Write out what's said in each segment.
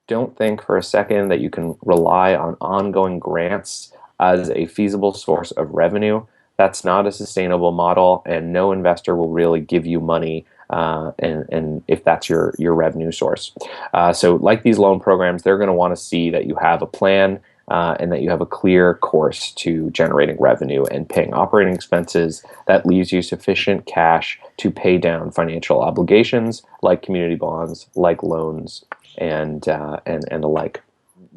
don't think for a second that you can rely on ongoing grants as a feasible source of revenue. That's not a sustainable model, and no investor will really give you money, and if that's your revenue source. So, like these loan programs, they're going to want to see that you have a plan, and that you have a clear course to generating revenue and paying operating expenses that leaves you sufficient cash to pay down financial obligations like community bonds, like loans, and the like.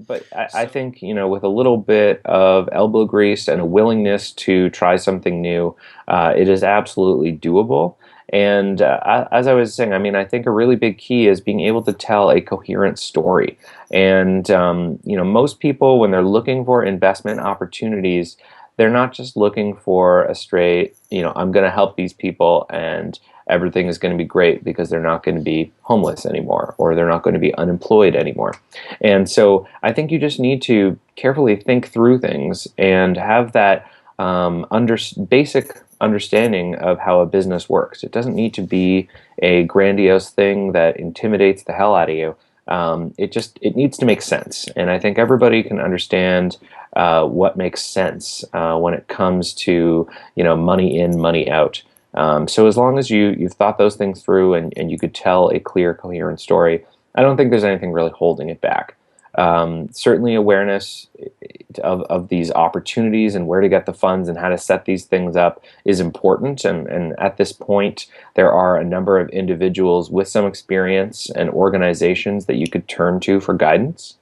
But I So, think, with a little bit of elbow grease and a willingness to try something new, it is absolutely doable. And as I was saying, I mean, I think a really big key is being able to tell a coherent story. And most people, when they're looking for investment opportunities, they're not just looking for a straight, I'm going to help these people and everything is going to be great because they're not going to be homeless anymore or they're not going to be unemployed anymore. And so I think you just need to carefully think through things and have that basic understanding of how a business works. It doesn't need to be a grandiose thing that intimidates the hell out of you. It needs to make sense, and I think everybody can understand what makes sense when it comes to money in, money out. So as long as you've thought those things through and you could tell a clear, coherent story, I don't think there's anything really holding it back. Certainly, awareness of these opportunities and where to get the funds and how to set these things up is important. And at this point, there are a number of individuals with some experience and organizations that you could turn to for guidance.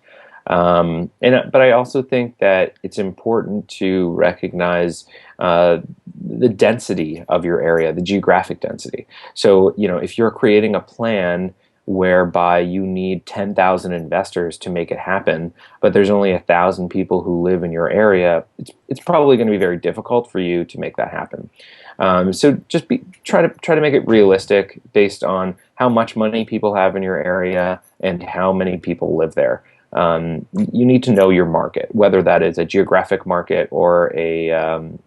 But I also think that it's important to recognize the density of your area, the geographic density. So, if you're creating a plan whereby you need 10,000 investors to make it happen, but there's only 1,000 people who live in your area, it's probably going to be very difficult for you to make that happen. So just try to make it realistic based on how much money people have in your area and how many people live there. You need to know your market, whether that is a geographic market or a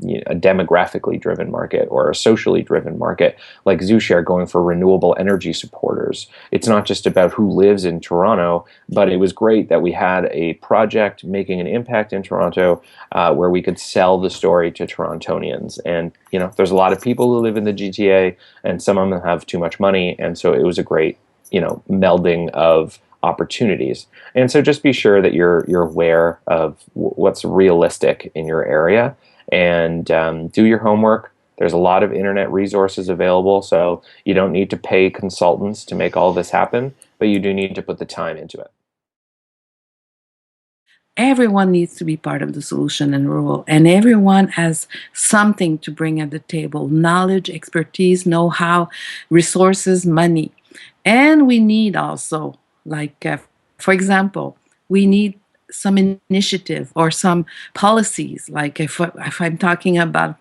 demographically driven market or a socially driven market, like ZooShare going for renewable energy supporters. It's not just about who lives in Toronto, but it was great that we had a project making an impact in Toronto where we could sell the story to Torontonians. And, there's a lot of people who live in the GTA, and some of them have too much money. And so it was a great, melding of opportunities. And so just be sure that you're aware of what's realistic in your area and do your homework. There's a lot of internet resources available, so you don't need to pay consultants to make all this happen, but you do need to put the time into it. everyone needs to be part of the solution in rural, and everyone has something to bring at the table: knowledge, expertise, know-how, resources, money. And we need also, like, for example, we need some initiative or some policies. Like, if I'm talking about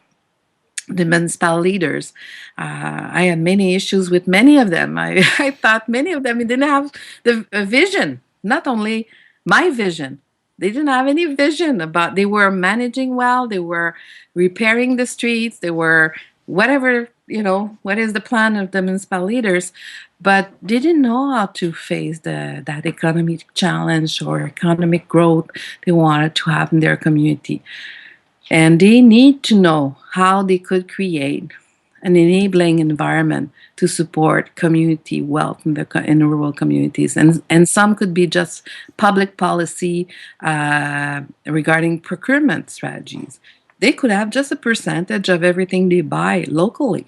the municipal leaders, I had many issues with many of them. I thought many of them didn't have the vision, not only my vision. They didn't have any vision about. They were managing well. They were repairing the streets. They were whatever, what is the plan of the municipal leaders, but they didn't know how to face that economic challenge or economic growth they wanted to have in their community. And they need to know how they could create an enabling environment to support community wealth in the rural communities. And some could be just public policy regarding procurement strategies. They could have just a percentage of everything they buy locally.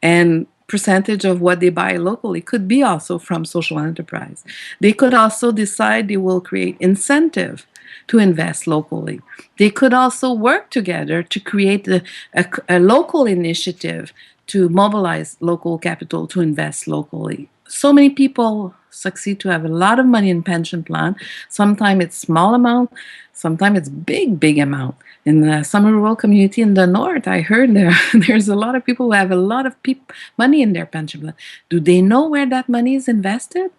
And percentage of what they buy locally could be also from social enterprise. They could also decide they will create incentive to invest locally. They could also work together to create a local initiative to mobilize local capital to invest locally. So many people succeed to have a lot of money in pension plan. Sometimes it's small amount, sometimes it's big amount. In some rural community in the north, I heard there's a lot of people who have a lot of money in their pension plan. Do they know where that money is invested?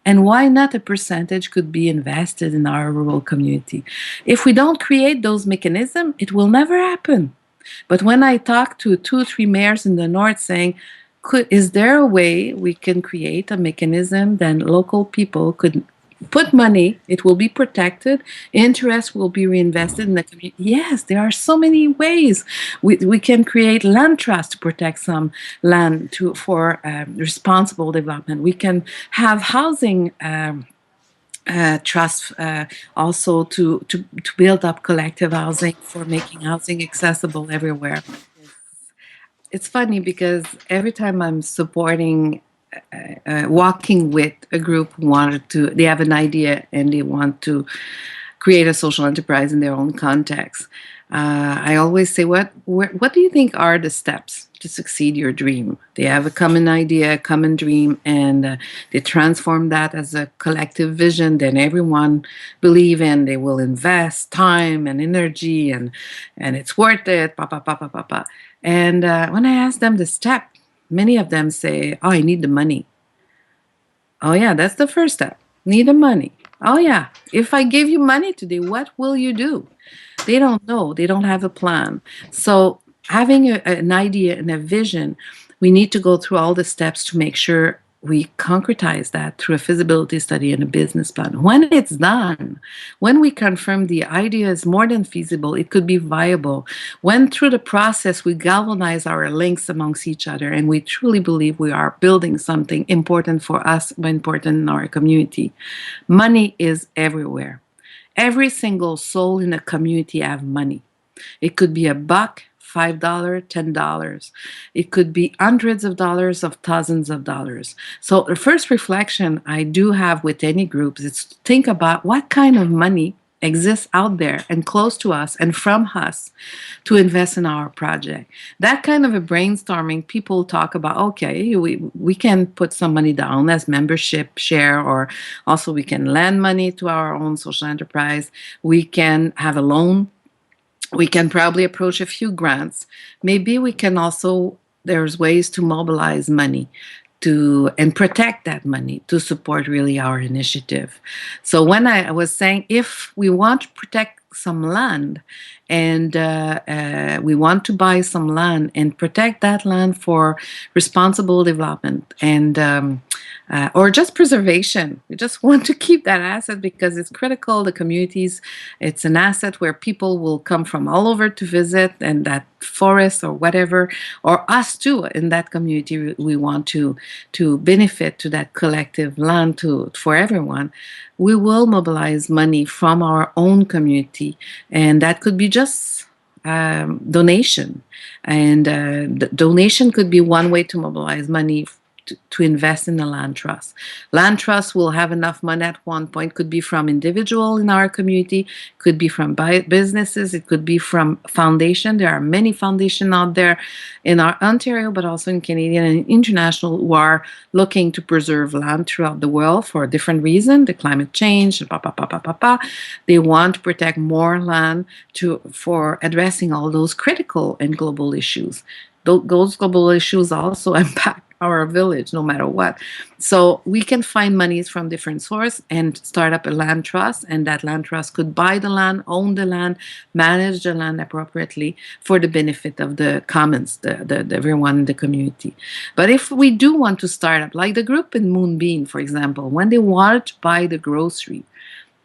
And why not a percentage could be invested in our rural community? If we don't create those mechanisms, it will never happen. But when I talk to 2 or 3 mayors in the north saying, is there a way we can create a mechanism that local people could put money, it will be protected, interest will be reinvested in the community. Yes, there are so many ways. We can create land trust to protect some land for responsible development. We can have housing trust also to build up collective housing for making housing accessible everywhere. It's funny because every time I'm supporting, walking with a group who wanted to, they have an idea and they want to create a social enterprise in their own context. I always say, what do you think are the steps to succeed your dream? They have a common idea, a common dream, and they transform that as a collective vision. Then everyone believe in. They will invest time and energy, and it's worth it. Pa pa pa pa pa pa. And when I ask them the step, many of them say, "Oh, I need the money." Oh, yeah, that's the first step. Need the money. Oh, yeah. If I give you money today, what will you do? They don't know. They don't have a plan. So, having an idea and a vision, we need to go through all the steps to make sure we concretize that through a feasibility study and a business plan. When it's done, when we confirm the idea is more than feasible, it could be viable. When through the process we galvanize our links amongst each other and we truly believe we are building something important for us, but important in our community, money is everywhere. Every single soul in a community have money. It could be a buck, $5, $10. It could be hundreds of dollars of thousands of dollars. So the first reflection I do have with any groups is to think about what kind of money exists out there and close to us and from us to invest in our project. That kind of a brainstorming, people talk about, okay, we can put some money down as membership share, or also we can lend money to our own social enterprise. We can have a loan, we can probably approach a few grants. Maybe we can also, there's ways to mobilize money to and protect that money to support really our initiative. So when I was saying if we want to protect some land and we want to buy some land and protect that land for responsible development and or just preservation. We just want to keep that asset because it's critical. The communities, it's an asset where people will come from all over to visit, and that forest or whatever, or us too in that community, we want to benefit to that collective land to for everyone. We will mobilize money from our own community, and that could be just donation, and donation could be one way to mobilize money to invest in the land trust. Land trust will have enough money at one point, could be from individual in our community, could be from businesses, it could be from foundation. There are many foundations out there in our Ontario, but also in Canadian and international, who are looking to preserve land throughout the world for a different reason, the climate change, they want to protect more land for addressing all those critical and global issues. Those global issues also impact our village no matter what. So we can find monies from different sources and start up a land trust, and that land trust could buy the land, own the land, manage the land appropriately for the benefit of the commons, the everyone in the community. But if we do want to start up, like the group in Moonbeam, for example, when they wanted to buy the grocery,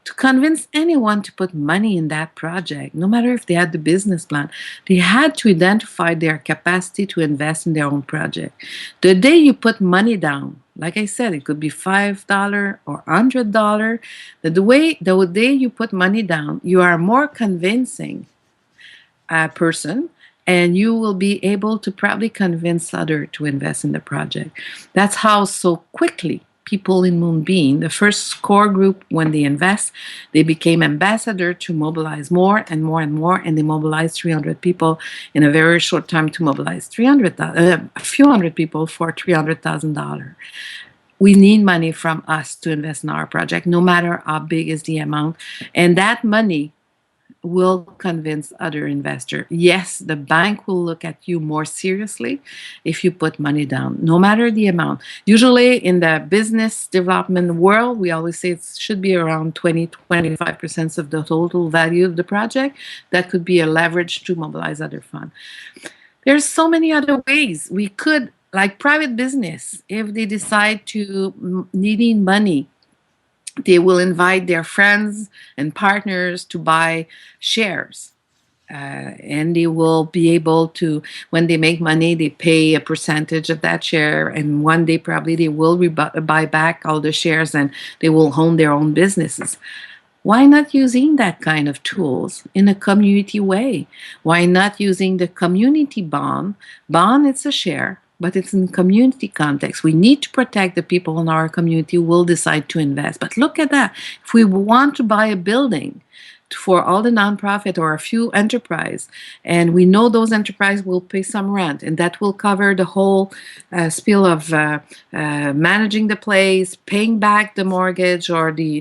to convince anyone to put money in that project, no matter if they had the business plan, they had to identify their capacity to invest in their own project. The day you put money down, like I said, it could be $5 or $100. The day you put money down, you are more convincing a person, and you will be able to probably convince other to invest in the project. That's how so quickly people in Moonbeam, the first core group, when they invest, they became ambassador to mobilize more and more and more, and they mobilized 300 people in a very short time to mobilize a few hundred people for $300,000. We need money from us to invest in our project, no matter how big is the amount, and that money will convince other investor. Yes, the bank will look at you more seriously if you put money down, no matter the amount. Usually in the business development world, we always say it should be around 20-25% of the total value of the project. That could be a leverage to mobilize other funds. There's so many other ways we could, like private business, if they decide to needing money They will invite their friends and partners to buy shares. And they will be able to, when they make money, they pay a percentage of that share, and one day probably they will buy back all the shares, and they will own their own businesses. Why not using that kind of tools in a community way? Why not using the community bond? Bond, it's a share, but it's in community context. We need to protect the people in our community who will decide to invest. But look at that. If we want to buy a building for all the nonprofit or a few enterprise, and we know those enterprise will pay some rent, and that will cover the whole spiel of managing the place, paying back the mortgage or the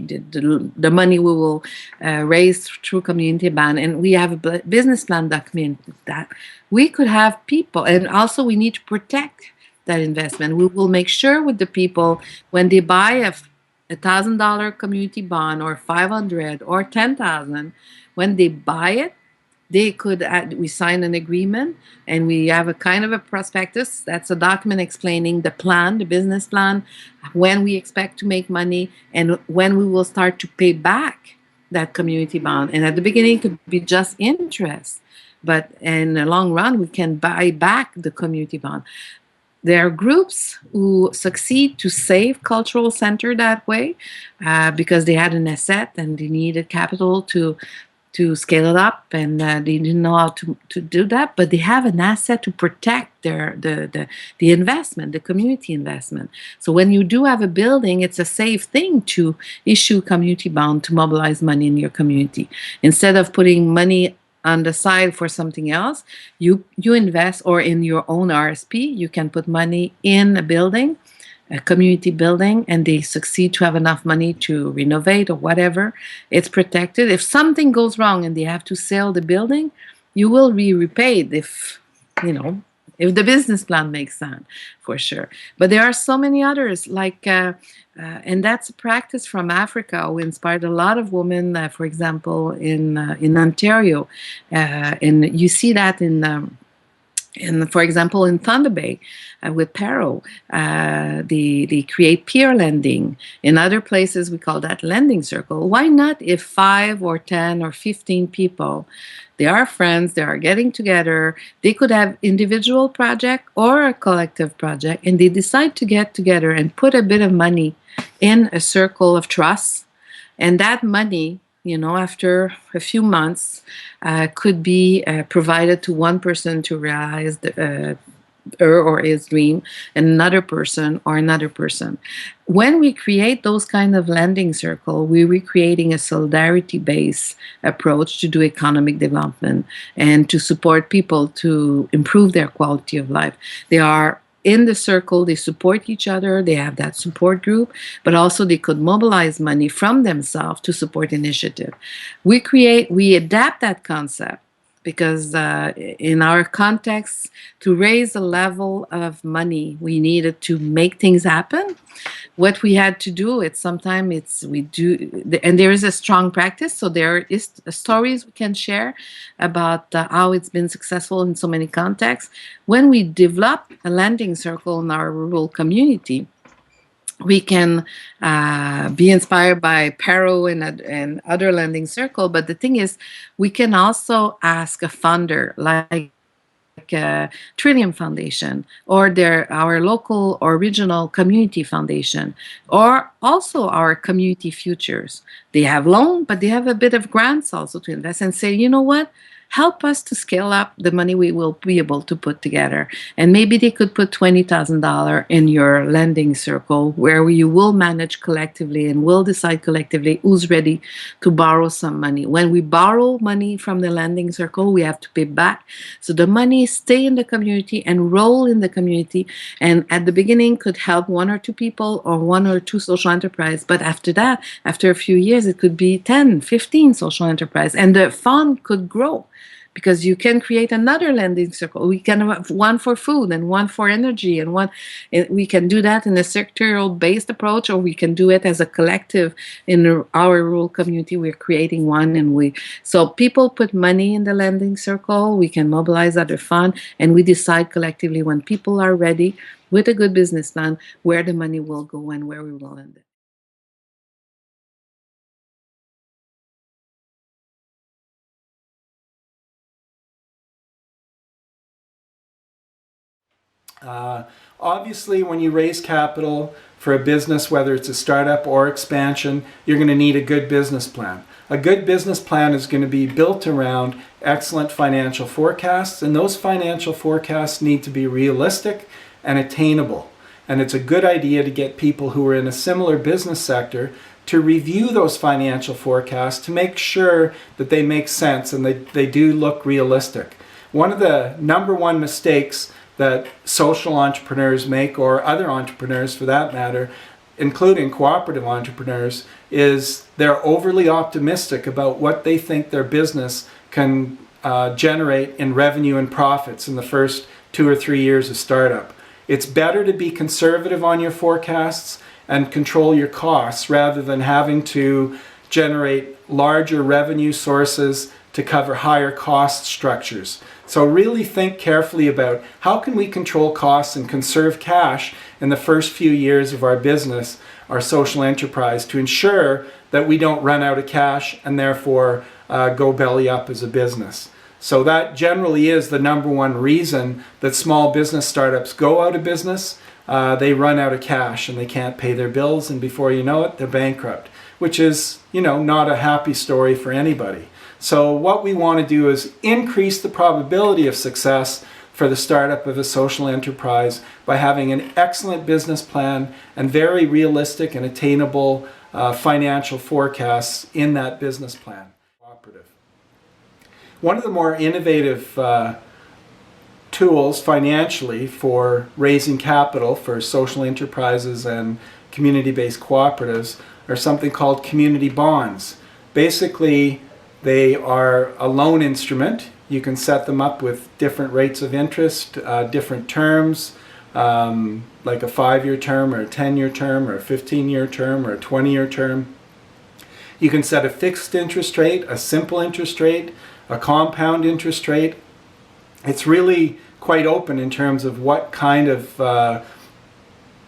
money we will raise through community bond, and we have a business plan documented that we could have people, and also we need to protect that investment. We will make sure with the people when they buy $1,000 community bond or 500 or 10,000, when they buy it, they could we sign an agreement, and we have a kind of a prospectus. That's a document explaining the plan, the business plan, when we expect to make money, and when we will start to pay back that community bond. And at the beginning, it could be just interest, but in the long run, we can buy back the community bond. There are groups who succeed to save cultural center that way because they had an asset and they needed capital to scale it up, and they didn't know how to do that, but they have an asset to protect the investment, the community investment. So when you do have a building, it's a safe thing to issue community bond to mobilize money in your community. Instead of putting money on the side for something else, you invest, or in your own RSP, you can put money in a building, a community building, and they succeed to have enough money to renovate or whatever. It's protected. If something goes wrong and they have to sell the building, you will be repaid if, you know, if the business plan makes sense, for sure. But there are so many others, like, and that's a practice from Africa who inspired a lot of women, for example, in Ontario. And you see that for example, in Thunder Bay with Paro, they create peer lending. In other places, we call that lending circle. Why not if 5 or 10 or 15 people, they are friends, they are getting together, they could have individual project or a collective project, and they decide to get together and put a bit of money in a circle of trust, and that money, you know, after a few months, could be provided to one person to realize her or his dream, and another person or another person. When we create those kind of lending circle, we're creating a solidarity-based approach to do economic development and to support people to improve their quality of life. They are in the circle, they support each other, they have that support group, but also they could mobilize money from themselves to support initiative. We adapt that concept because in our context, to raise the level of money we needed to make things happen, what we had to do, it's sometimes it's we do, and there is a strong practice, so there is stories we can share about how it's been successful in so many contexts. When we develop a lending circle in our rural community, we can be inspired by Paro and other lending circle, but the thing is, we can also ask a funder like Trillium Foundation, or our local or regional community foundation, or also our community futures. They have loan, but they have a bit of grants also to invest, and say, you know what? Help us to scale up the money we will be able to put together. And maybe they could put $20,000 in your lending circle where you will manage collectively and will decide collectively who's ready to borrow some money. When we borrow money from the lending circle, we have to pay back. So the money stay in the community and roll in the community. And at the beginning could help 1 or 2 people or 1 or 2 social enterprise. But after that, after a few years, it could be 10, 15 social enterprise. And the fund could grow, because you can create another lending circle. We can have one for food and one for energy, and we can do that in a sectoral based approach, or we can do it as a collective in our rural community. We're creating one, and so people put money in the lending circle, we can mobilize other fund, and we decide collectively when people are ready with a good business plan where the money will go and where we will end it. Uh, Obviously, when you raise capital for a business, whether it's a startup or expansion, you're going to need a good business plan. A good business plan is going to be built around excellent financial forecasts, and those financial forecasts need to be realistic and attainable. And it's a good idea to get people who are in a similar business sector to review those financial forecasts to make sure that they make sense and they do look realistic. One of the number one mistakes that social entrepreneurs make, or other entrepreneurs for that matter, including cooperative entrepreneurs, is they're overly optimistic about what they think their business can generate in revenue and profits in the first 2 or 3 years of startup. It's better to be conservative on your forecasts and control your costs rather than having to generate larger revenue sources to cover higher cost structures. So really think carefully about how can we control costs and conserve cash in the first few years of our business, our social enterprise, to ensure that we don't run out of cash and therefore go belly up as a business. So that generally is the number one reason that small business startups go out of business. They run out of cash and they can't pay their bills, and before you know it, they're bankrupt, which is, not a happy story for anybody. So what we want to do is increase the probability of success for the startup of a social enterprise by having an excellent business plan and very realistic and attainable financial forecasts in that business plan. Cooperative. One of the more innovative tools financially for raising capital for social enterprises and community-based cooperatives are something called community bonds. Basically, they are a loan instrument. You can set them up with different rates of interest, different terms, like a 5-year term or a 10-year term or a 15-year term or a 20-year term. You can set a fixed interest rate, a simple interest rate, a compound interest rate. It's really quite open in terms of what kind of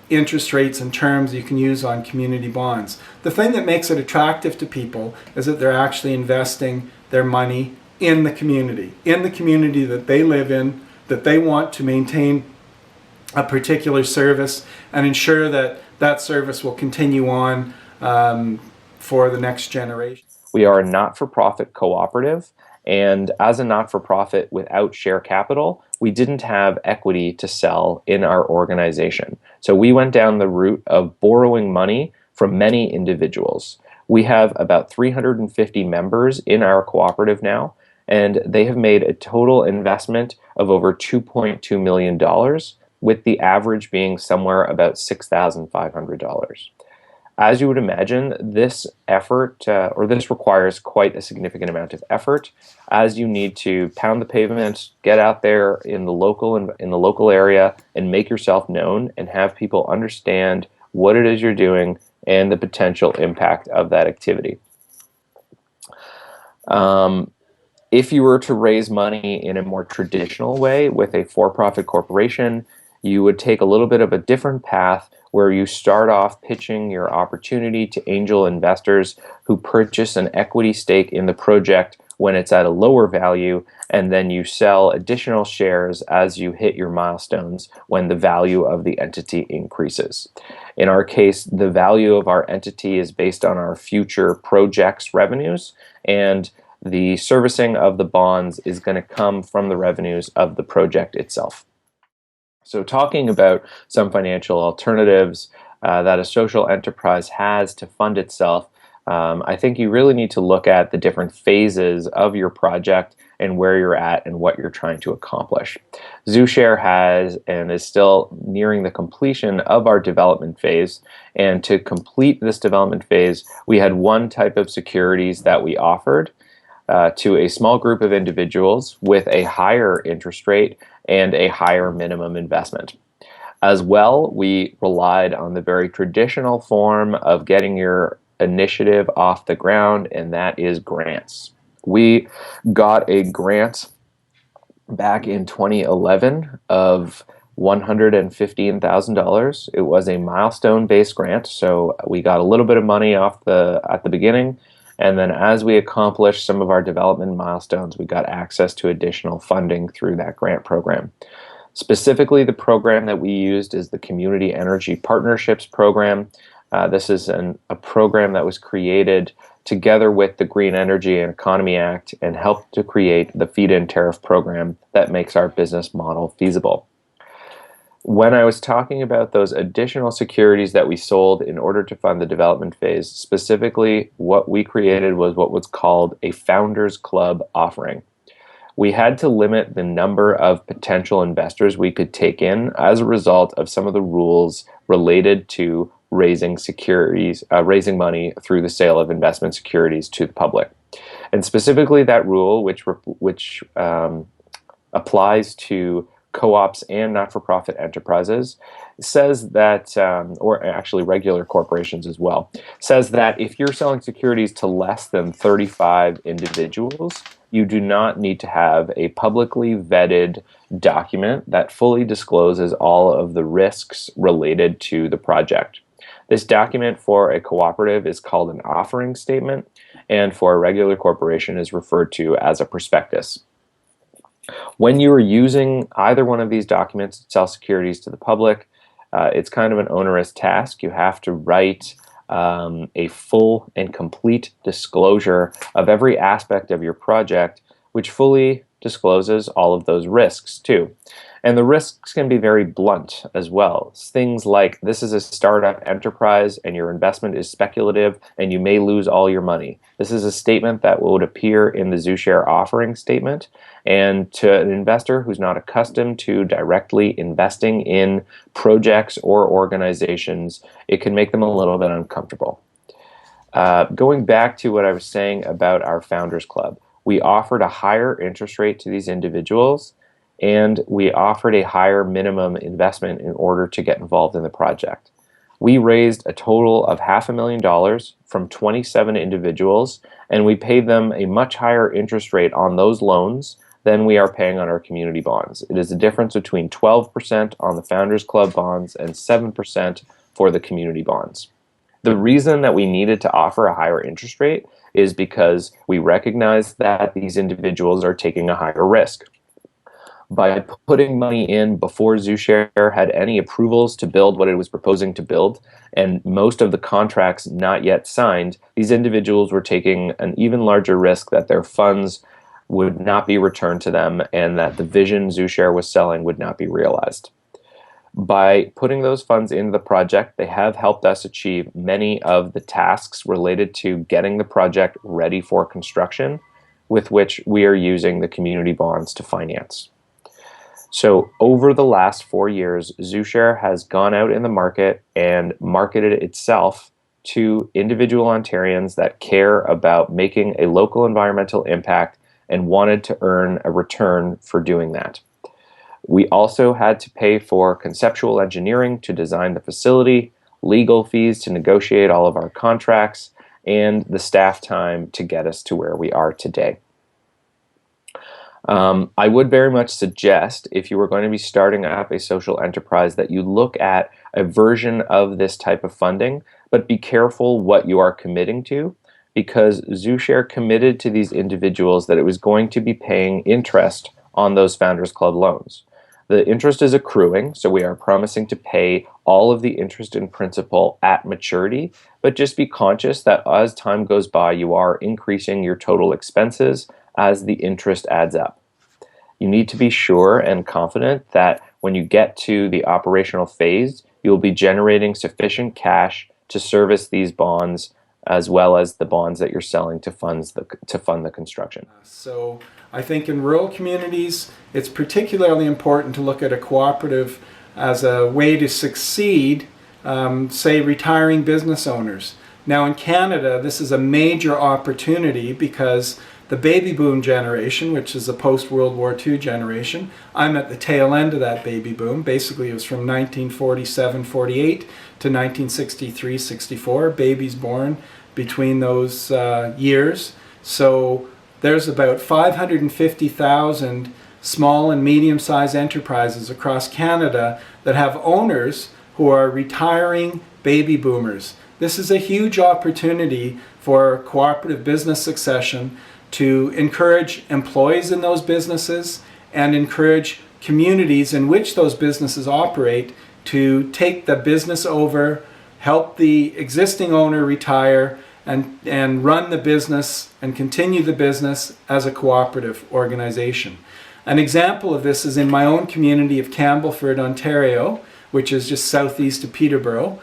interest rates and terms you can use on community bonds. The thing that makes it attractive to people is that they're actually investing their money in the community that they live in, that they want to maintain a particular service and ensure that that service will continue on for the next generation. We are a not-for-profit cooperative, and as a not-for-profit without share capital, we didn't have equity to sell in our organization. So we went down the route of borrowing money from many individuals. We have about 350 members in our cooperative now, and they have made a total investment of over $2.2 million, with the average being somewhere about $6,500. As you would imagine, this effort, or this requires quite a significant amount of effort, as you need to pound the pavement, get out there in the local area, and make yourself known, and have people understand what it is you're doing and the potential impact of that activity. If you were to raise money in a more traditional way with a for-profit corporation, you would take a little bit of a different path where you start off pitching your opportunity to angel investors who purchase an equity stake in the project when it's at a lower value, and then you sell additional shares as you hit your milestones when the value of the entity increases. In our case, the value of our entity is based on our future project's revenues, and the servicing of the bonds is going to come from the revenues of the project itself. So talking about some financial alternatives that a social enterprise has to fund itself, I think you really need to look at the different phases of your project and where you're at and what you're trying to accomplish. ZooShare has and is still nearing the completion of our development phase, and to complete this development phase, we had one type of securities that we offered to a small group of individuals with a higher interest rate and a higher minimum investment. As well, we relied on the very traditional form of getting your initiative off the ground, and that is grants. We got a grant back in 2011 of $115,000. It was a milestone-based grant, so we got a little bit of money at the beginning, and then as we accomplished some of our development milestones, we got access to additional funding through that grant program. Specifically, the program that we used is the Community Energy Partnerships Program. This is a program that was created together with the Green Energy and Economy Act and helped to create the feed-in tariff program that makes our business model feasible. When I was talking about those additional securities that we sold in order to fund the development phase, specifically what we created was what was called a Founders Club offering. We had to limit the number of potential investors we could take in as a result of some of the rules related to raising securities, raising money through the sale of investment securities to the public. And specifically that rule, which applies to co-ops and not-for-profit enterprises, says that, or actually regular corporations as well, says that if you're selling securities to less than 35 individuals, you do not need to have a publicly vetted document that fully discloses all of the risks related to the project. This document for a cooperative is called an offering statement, and for a regular corporation is referred to as a prospectus. When you are using either one of these documents to sell securities to the public, it's kind of an onerous task. You have to write a full and complete disclosure of every aspect of your project, which fully discloses all of those risks too. And the risks can be very blunt as well. Things like this is a startup enterprise and your investment is speculative and you may lose all your money. This is a statement that would appear in the ZooShare offering statement. And to an investor who's not accustomed to directly investing in projects or organizations, it can make them a little bit uncomfortable. Going back to what I was saying about our Founders Club, we offered a higher interest rate to these individuals, and we offered a higher minimum investment in order to get involved in the project. We raised a total of $500,000 from 27 individuals, and we paid them a much higher interest rate on those loans than we are paying on our community bonds. It is a difference between 12% on the Founders Club bonds and 7% for the community bonds. The reason that we needed to offer a higher interest rate is because we recognize that these individuals are taking a higher risk. By putting money in before ZooShare had any approvals to build what it was proposing to build, and most of the contracts not yet signed, these individuals were taking an even larger risk that their funds would not be returned to them and that the vision ZooShare was selling would not be realized. By putting those funds into the project, they have helped us achieve many of the tasks related to getting the project ready for construction, with which we are using the community bonds to finance. So over the last 4 years, ZooShare has gone out in the market and marketed itself to individual Ontarians that care about making a local environmental impact and wanted to earn a return for doing that. We also had to pay for conceptual engineering to design the facility, legal fees to negotiate all of our contracts, and the staff time to get us to where we are today. I would very much suggest, if you were going to be starting up a social enterprise, that you look at a version of this type of funding, but be careful what you are committing to, because ZooShare committed to these individuals that it was going to be paying interest on those Founders Club loans. The interest is accruing, so we are promising to pay all of the interest and principal at maturity, but just be conscious that as time goes by, you are increasing your total expenses as the interest adds up. You need to be sure and confident that when you get to the operational phase, you'll be generating sufficient cash to service these bonds as well as the bonds that you're selling to fund the construction. So I think in rural communities, it's particularly important to look at a cooperative as a way to succeed, say, retiring business owners. Now in Canada, this is a major opportunity because the baby boom generation, which is a post-World War II generation, I'm at the tail end of that baby boom. Basically, it was from 1947-48 to 1963-64, babies born between those years. So there's about 550,000 small and medium-sized enterprises across Canada that have owners who are retiring baby boomers. This is a huge opportunity for cooperative business succession to encourage employees in those businesses and encourage communities in which those businesses operate to take the business over, help the existing owner retire, and run the business and continue the business as a cooperative organization. An example of this is in my own community of Campbellford, Ontario, which is just southeast of Peterborough.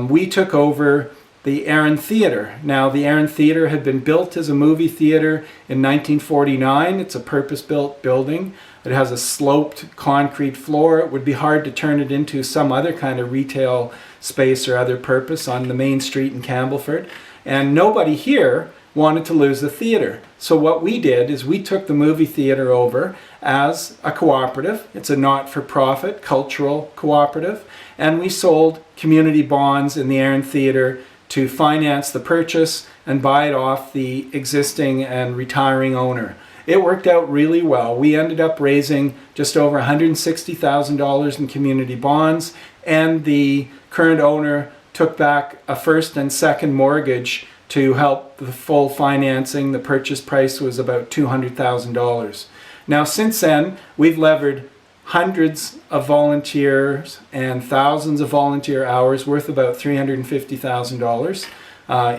We took over the Erin Theatre. Now, the Erin Theatre had been built as a movie theatre in 1949. It's a purpose-built building. It has a sloped concrete floor. It would be hard to turn it into some other kind of retail space or other purpose on the main street in Campbellford. And nobody here wanted to lose the theatre. So what we did is we took the movie theatre over as a cooperative. It's a not-for-profit cultural cooperative. And we sold community bonds in the Erin Theatre to finance the purchase and buy it off the existing and retiring owner. It worked out really well. We ended up raising just over $160,000 in community bonds, and the current owner took back a first and second mortgage to help the full financing. The purchase price was about $200,000. Now, since then, we've levered hundreds of volunteers and thousands of volunteer hours worth about $350,000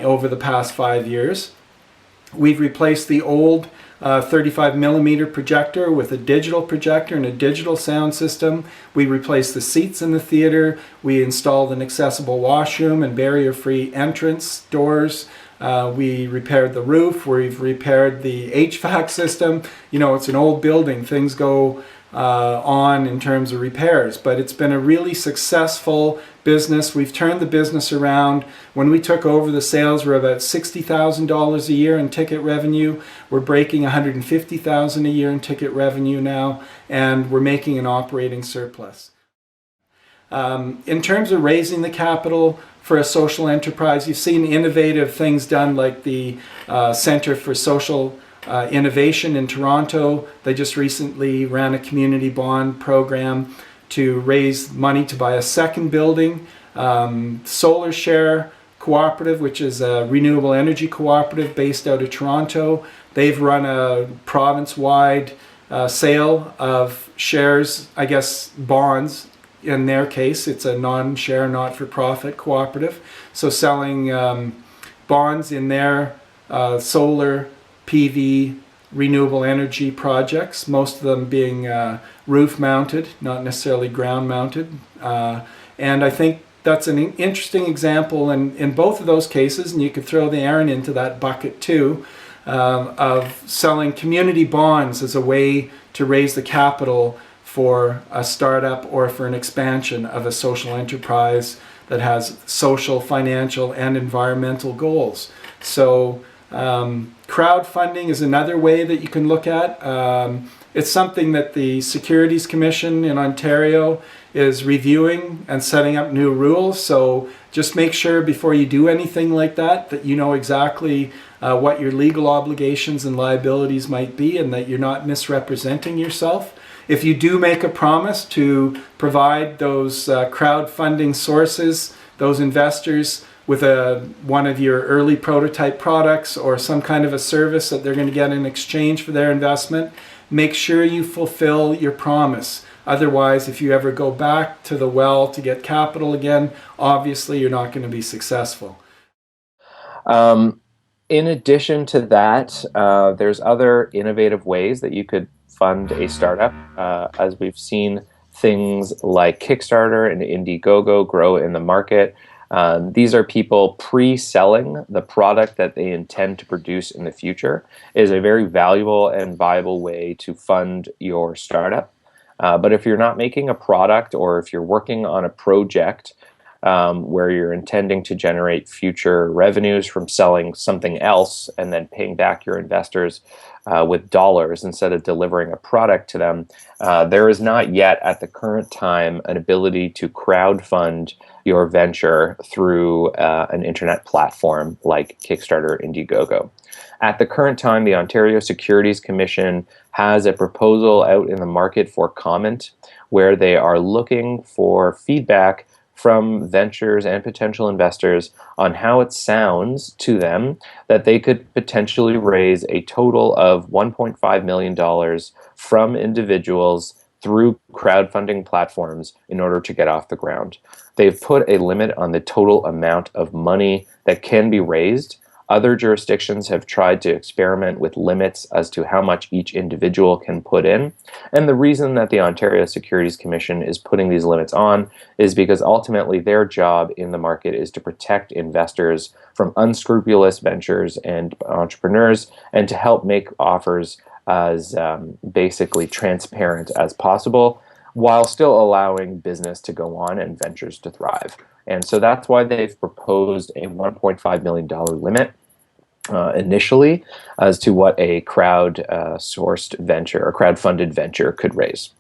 over the past 5 years. We've replaced the old 35 millimeter projector with a digital projector and a digital sound system. We replaced the seats in the theater. We installed an accessible washroom and barrier-free entrance doors. We repaired the roof. We've repaired the HVAC system. You know, it's an old building. Things go on in terms of repairs, but it's been a really successful business. We've turned the business around. When we took over, the sales were about $60,000 a year in ticket revenue. We're breaking $150,000 a year in ticket revenue now, and we're making an operating surplus. In terms of raising the capital for a social enterprise, you've seen innovative things done like the Center for Social Innovation in Toronto. They just recently ran a community bond program to raise money to buy a second building. Solar Share Cooperative, which is a renewable energy cooperative based out of Toronto, they've run a province-wide sale of shares, I guess bonds. In their case, it's a non-share, not-for-profit cooperative. So selling bonds in their solar PV renewable energy projects, most of them being roof mounted, not necessarily ground mounted. And I think that's an interesting example in both of those cases, and you could throw the Erin into that bucket too, of selling community bonds as a way to raise the capital for a startup or for an expansion of a social enterprise that has social, financial, and environmental goals. So crowdfunding is another way that you can look at. It's something that the Securities Commission in Ontario is reviewing and setting up new rules. So just make sure before you do anything like that, that you know exactly what your legal obligations and liabilities might be, and that you're not misrepresenting yourself. If you do make a promise to provide those crowdfunding sources, those investors, with one of your early prototype products or some kind of a service that they're going to get in exchange for their investment, make sure you fulfill your promise. Otherwise, if you ever go back to the well to get capital again, obviously you're not going to be successful. In addition to that, there's other innovative ways that you could fund a startup. As we've seen things like Kickstarter and Indiegogo grow in the market. These are people pre-selling the product that they intend to produce in the future. It is a very valuable and viable way to fund your startup. But if you're not making a product, or if you're working on a project where you're intending to generate future revenues from selling something else and then paying back your investors with dollars instead of delivering a product to them, there is not yet at the current time an ability to crowdfund your venture through an internet platform like Kickstarter or Indiegogo. At the current time, the Ontario Securities Commission has a proposal out in the market for comment, where they are looking for feedback from ventures and potential investors on how it sounds to them that they could potentially raise a total of $1.5 million from individuals through crowdfunding platforms in order to get off the ground. They've put a limit on the total amount of money that can be raised. Other jurisdictions have tried to experiment with limits as to how much each individual can put in. And the reason that the Ontario Securities Commission is putting these limits on is because ultimately their job in the market is to protect investors from unscrupulous ventures and entrepreneurs, and to help make offers as basically transparent as possible, while still allowing business to go on and ventures to thrive. And so that's why they've proposed a $1.5 million limit initially as to what a crowd-sourced venture or crowd-funded venture could raise.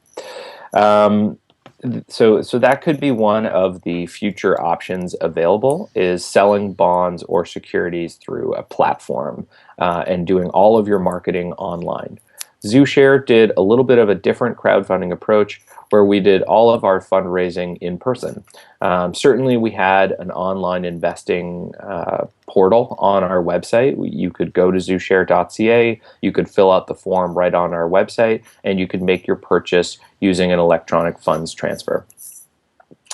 So that could be one of the future options available, is selling bonds or securities through a platform and doing all of your marketing online. ZooShare did a little bit of a different crowdfunding approach, where we did all of our fundraising in person. Certainly, we had an online investing portal on our website. You could go to zooshare.ca, you could fill out the form right on our website, and you could make your purchase using an electronic funds transfer.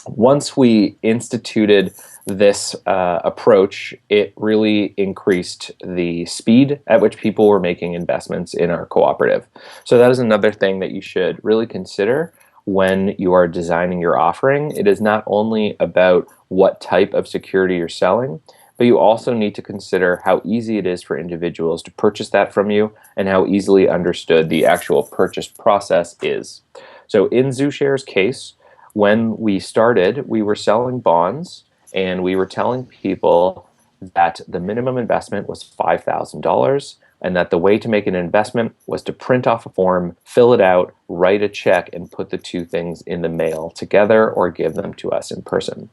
Once we instituted this approach, it really increased the speed at which people were making investments in our cooperative. So that is another thing that you should really consider when you are designing your offering. It is not only about what type of security you're selling, but you also need to consider how easy it is for individuals to purchase that from you and how easily understood the actual purchase process is. So in ZooShare's case, when we started, we were selling bonds, and we were telling people that the minimum investment was $5,000, and that the way to make an investment was to print off a form, fill it out, write a check, and put the two things in the mail together or give them to us in person.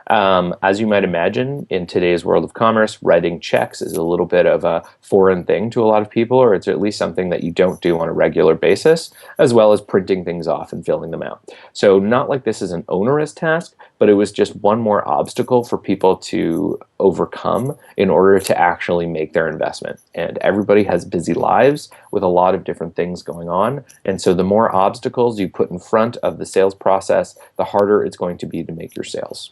As you might imagine, in today's world of commerce, writing checks is a little bit of a foreign thing to a lot of people, or it's at least something that you don't do on a regular basis, as well as printing things off and filling them out. So not like this is an onerous task, but it was just one more obstacle for people to overcome in order to actually make their investment. And everybody has busy lives with a lot of different things going on. And so the more obstacles you put in front of the sales process, the harder it's going to be to make your sales.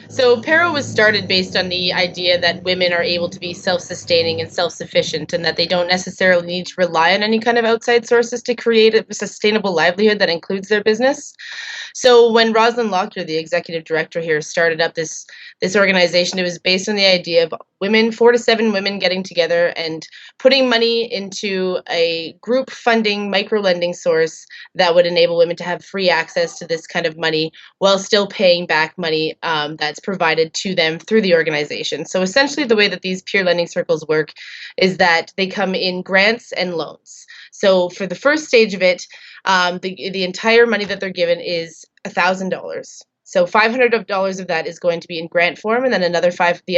So Pero was started based on the idea that women are able to be self-sustaining and self-sufficient, and that they don't necessarily need to rely on any kind of outside sources to create a sustainable livelihood that includes their business. So when Rosalind Lockyer, the executive director here, started up this organization, it was based on the idea of women, 4 to 7 women getting together and putting money into a group funding micro lending source that would enable women to have free access to this kind of money while still paying back money that's provided to them through the organization. So essentially the way that these peer lending circles work is that they come in grants and loans. So for the first stage of it, the entire money that they're given is $1,000. So $500 of that is going to be in grant form, and then the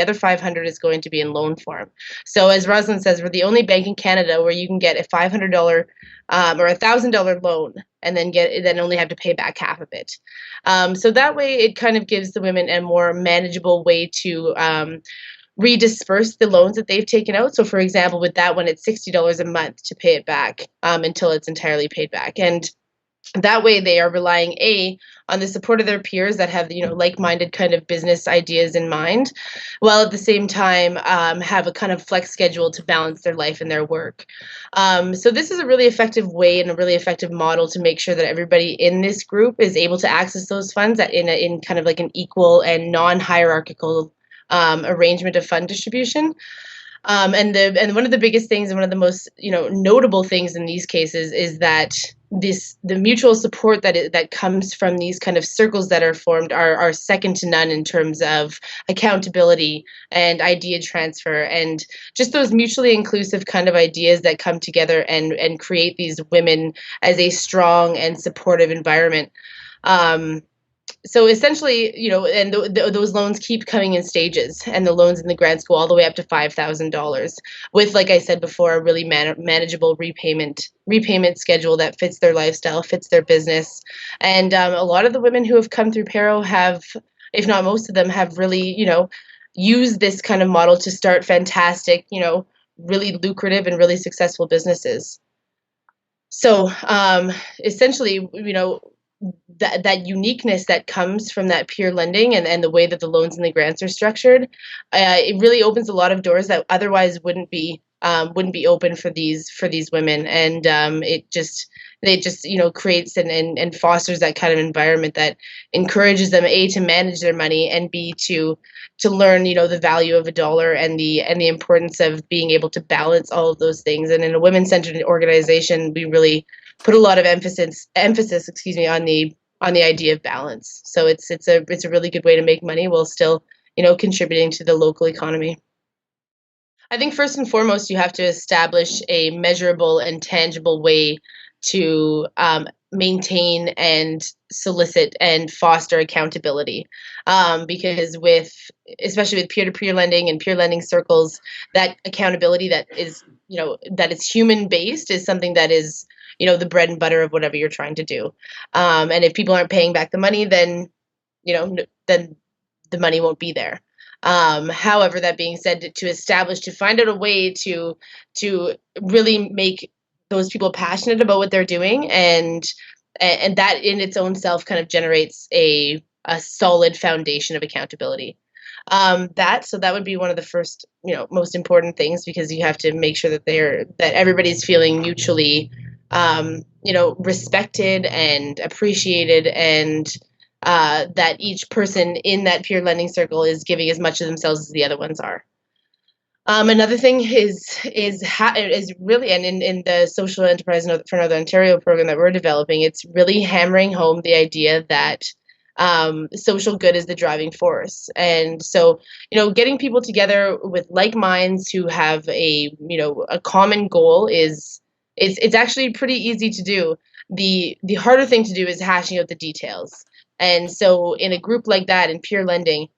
other 500 is going to be in loan form. So as Rosalind says, we're the only bank in Canada where you can get a $500 or $1,000 loan, and then only have to pay back half of it. So that way, it kind of gives the women a more manageable way to redisperse the loans that they've taken out. So for example, with that one, it's $60 a month to pay it back until it's entirely paid back. And that way they are relying on the support of their peers that have like-minded kind of business ideas in mind, while at the same time have a kind of flex schedule to balance their life and their work. So this is a really effective way and a really effective model to make sure that everybody in this group is able to access those funds in kind of like an equal and non-hierarchical arrangement of fund distribution. And one of the biggest things and one of the most notable things in these cases is that the mutual support that comes from these kind of circles that are formed are second to none in terms of accountability and idea transfer, and just those mutually inclusive kind of ideas that come together and create these women as a strong and supportive environment. So essentially, and those loans keep coming in stages, and the loans and the grants go all the way up to $5,000 with, like I said before, a really manageable repayment schedule that fits their lifestyle, fits their business. And a lot of the women who have come through Pero have, if not most of them, have really, used this kind of model to start fantastic, really lucrative and really successful businesses. So essentially, that uniqueness that comes from that peer lending and the way that the loans and the grants are structured, it really opens a lot of doors that otherwise wouldn't be open for these women, and it just creates and fosters that kind of environment that encourages them to manage their money, and b to learn the value of a dollar and the importance of being able to balance all of those things. And in a women-centered organization, we really put a lot of emphasis, excuse me, on the idea of balance. So it's a really good way to make money while still contributing to the local economy. I think first and foremost, you have to establish a measurable and tangible way to maintain and solicit and foster accountability. Because especially with peer-to-peer lending and peer lending circles, that accountability that is human based is something that is the bread and butter of whatever you're trying to do. And if people aren't paying back the money, then then the money won't be there. However, that being said, to find out a way to really make those people passionate about what they're doing, and that in its own self kind of generates a solid foundation of accountability. That would be one of the first most important things, because you have to make sure that everybody's feeling mutually respected and appreciated, and that each person in that peer lending circle is giving as much of themselves as the other ones are. Another thing is really, and in the social enterprise for Northern Ontario program that we're developing, it's really hammering home the idea that social good is the driving force. And so, getting people together with like minds who have a common goal it's actually pretty easy to do. The harder thing to do is hashing out the details. And so in a group like that, in peer lending,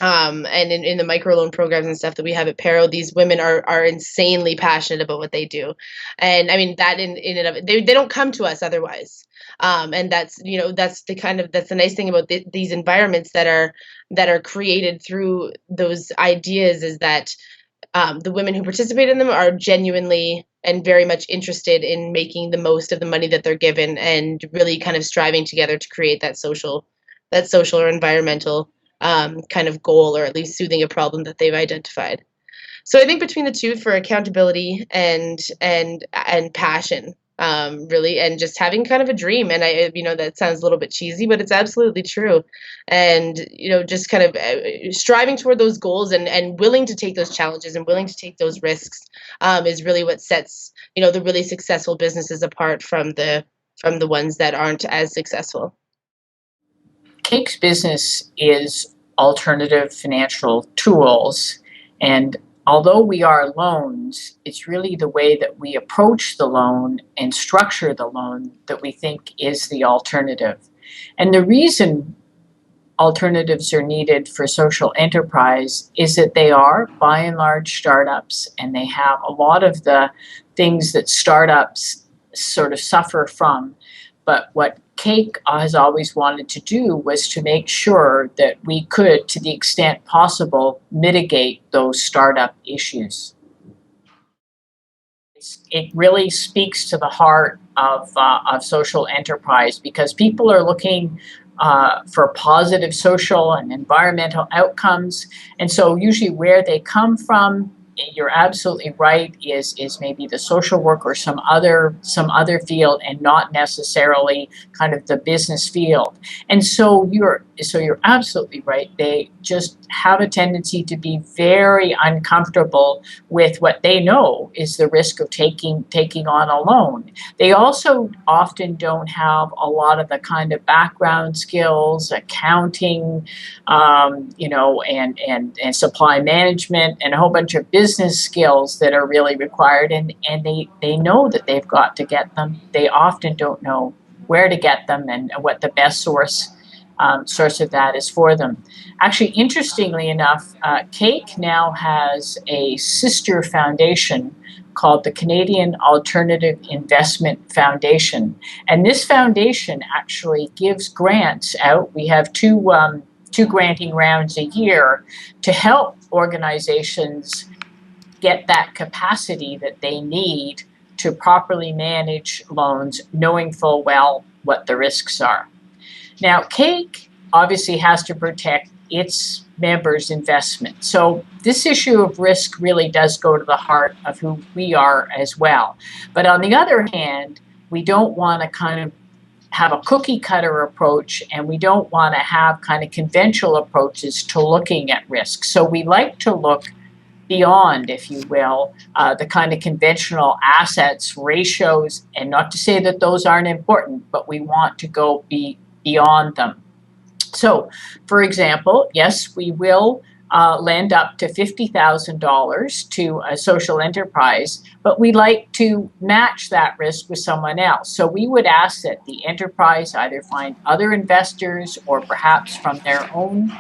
and in the microloan programs and stuff that we have at Paro, these women are insanely passionate about what they do. And I mean, that in and of it, they don't come to us otherwise. And that's that's the nice thing about these environments that are created through those ideas, is that the women who participate in them are genuinely and very much interested in making the most of the money that they're given, and really kind of striving together to create that social or environmental kind of goal, or at least soothing a problem that they've identified. So I think between the two, for accountability and passion, really, and just having kind of a dream. And that sounds a little bit cheesy, but it's absolutely true. And just kind of striving toward those goals, and willing to take those challenges and willing to take those risks, is really what sets the really successful businesses apart from the ones that aren't as successful. Cake's business is alternative financial tools, and although we are loans, it's really the way that we approach the loan and structure the loan that we think is the alternative. And the reason alternatives are needed for social enterprise is that they are, by and large, startups, and they have a lot of the things that startups sort of suffer from. But what Cake has always wanted to do was to make sure that we could, to the extent possible, mitigate those startup issues. It really speaks to the heart of social enterprise, because people are looking for positive social and environmental outcomes. And so usually where they come from, you're absolutely right, is maybe the social work or some other field, and not necessarily kind of the business field. And so you're absolutely right. They just have a tendency to be very uncomfortable with what they know is the risk of taking on a loan. They also often don't have a lot of the kind of background skills, accounting, and supply management, and a whole bunch of business skills that are really required, and they know that they've got to get them. They often don't know where to get them and what the best source of that is for them. Actually, interestingly enough, Cake now has a sister foundation called the Canadian Alternative Investment Foundation, and this foundation actually gives grants out. We have two granting rounds a year to help organizations get that capacity that they need to properly manage loans, knowing full well what the risks are. Now, CAIC obviously has to protect its members' investment. So this issue of risk really does go to the heart of who we are as well. But on the other hand, we don't want to kind of have a cookie cutter approach, and we don't want to have kind of conventional approaches to looking at risk. So we like to look beyond, if you will, the kind of conventional assets ratios, and not to say that those aren't important, but we want to go beyond them. So, for example, yes, we will lend up to $50,000 to a social enterprise, but we like to match that risk with someone else. So we would ask that the enterprise either find other investors or perhaps from their own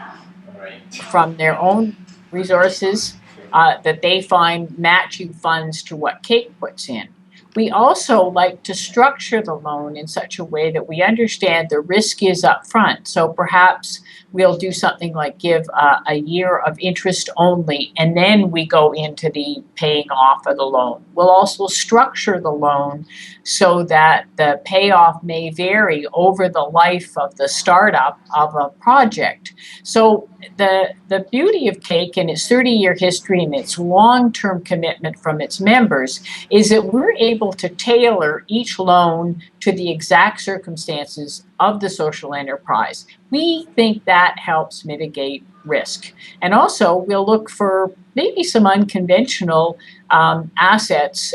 resources that they find matching funds to what CAIC puts in. We also like to structure the loan in such a way that we understand the risk is up front. So perhaps we'll do something like give a year of interest only, and then we go into the paying off of the loan. We'll also structure the loan so that the payoff may vary over the life of the startup of a project. So the beauty of CAIC and its 30-year history and its long-term commitment from its members is that we're able to tailor each loan to the exact circumstances of the social enterprise. We think that helps mitigate risk. And also, we'll look for maybe some unconventional assets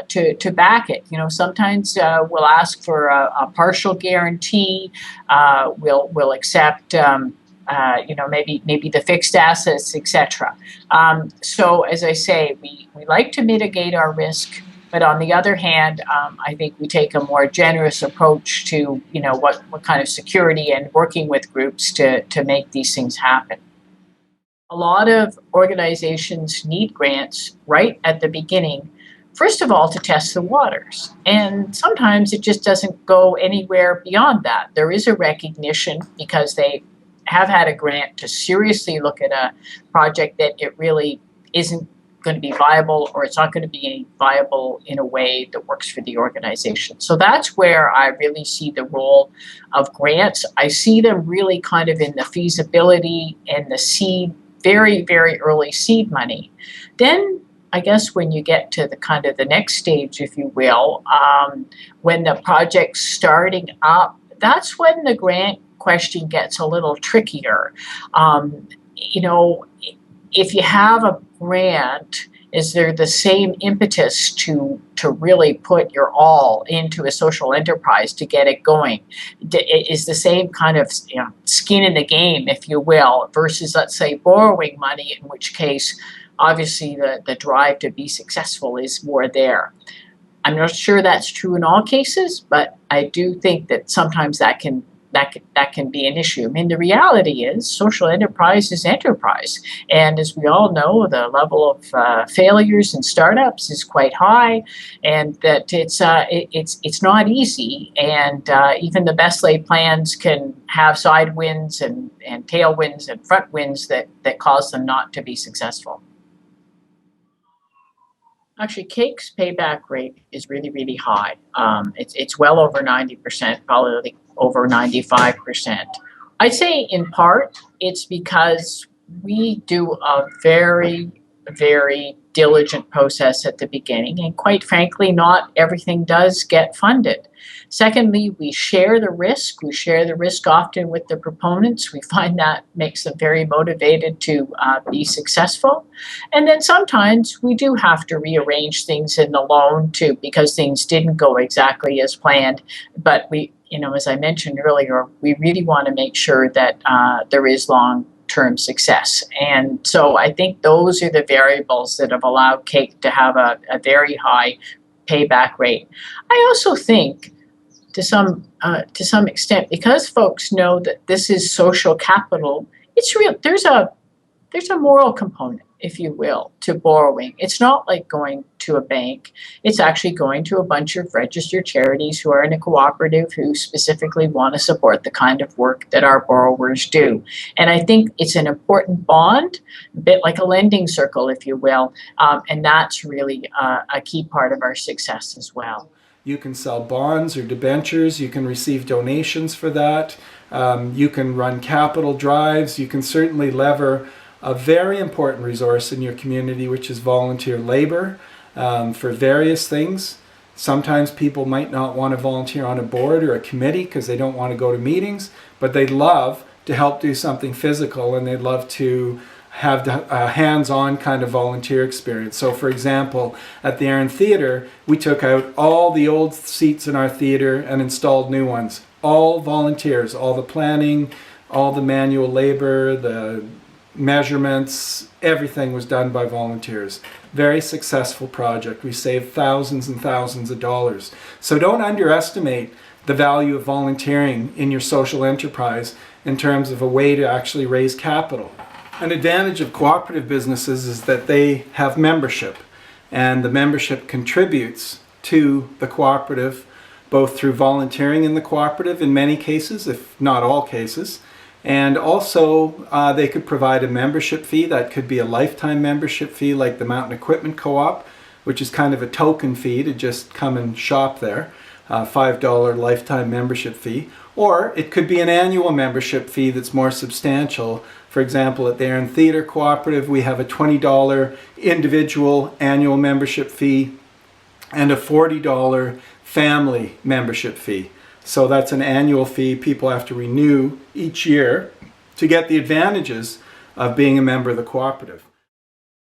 to back it. You know, sometimes we'll ask for a partial guarantee. We'll accept maybe the fixed assets, etc. So as I say, we like to mitigate our risk, but on the other hand, I think we take a more generous approach to, you know, what kind of security and working with groups to make these things happen. A lot of organizations need grants right at the beginning, first of all, to test the waters. And sometimes it just doesn't go anywhere beyond that. There is a recognition because they have had a grant to seriously look at a project that it really isn't going to be viable, or it's not going to be viable in a way that works for the organization. So that's where I really see the role of grants. I see them really kind of in the feasibility and the seed, very, very early seed money. Then I guess when you get to the kind of the next stage, if you will, when the project's starting up, that's when the grant question gets a little trickier. If you have a grant, is there the same impetus to really put your all into a social enterprise to get it going? Is the same kind of skin in the game, if you will, versus, let's say, borrowing money, in which case, obviously, the drive to be successful is more there. I'm not sure that's true in all cases, but I do think that sometimes that can be an issue. I mean, the reality is social enterprise is enterprise. And as we all know, the level of failures in startups is quite high, and that it's not easy. And even the best laid plans can have side winds and tailwinds and front winds that cause them not to be successful. Actually, CAIC's payback rate is really, really high. It's well over 90%, probably over 95%. I'd say in part it's because we do a very, very diligent process at the beginning, and quite frankly, not everything does get funded. Secondly, we share the risk. We share the risk often with the proponents. We find that makes them very motivated to be successful. And then sometimes we do have to rearrange things in the loan too, because things didn't go exactly as planned. But we, as I mentioned earlier, we really want to make sure that there is long-term success. And so I think those are the variables that have allowed CAIC to have a very high payback rate. I also think to some extent, because folks know that this is social capital, it's real. There's a moral component. if you will, to borrowing. It's not like going to a bank. It's actually going to a bunch of registered charities who are in a cooperative who specifically want to support the kind of work that our borrowers do. And I think it's an important bond, a bit like a lending circle, if you will. And that's really a key part of our success as well. You can sell bonds or debentures. You can receive donations for that. You can run capital drives. You can certainly lever a very important resource in your community, which is volunteer labor for various things. Sometimes people might not want to volunteer on a board or a committee because they don't want to go to meetings, but they love to help do something physical, and they'd love to have the hands-on kind of volunteer experience. So for example, at the Erin Theatre, we took out all the old seats in our theatre and installed new ones. All volunteers, all the planning, all the manual labor, the measurements, everything was done by volunteers. Very successful project. We saved thousands and thousands of dollars. So don't underestimate the value of volunteering in your social enterprise in terms of a way to actually raise capital. An advantage of cooperative businesses is that they have membership, and the membership contributes to the cooperative both through volunteering in the cooperative in many cases, if not all cases, and also they could provide a membership fee. That could be a lifetime membership fee like the Mountain Equipment Co-op, which is kind of a token fee to just come and shop there, $5 lifetime membership fee. Or it could be an annual membership fee that's more substantial. For example, at the Erin Theatre Cooperative, we have a $20 individual annual membership fee and a $40 family membership fee. So that's an annual fee people have to renew each year to get the advantages of being a member of the cooperative.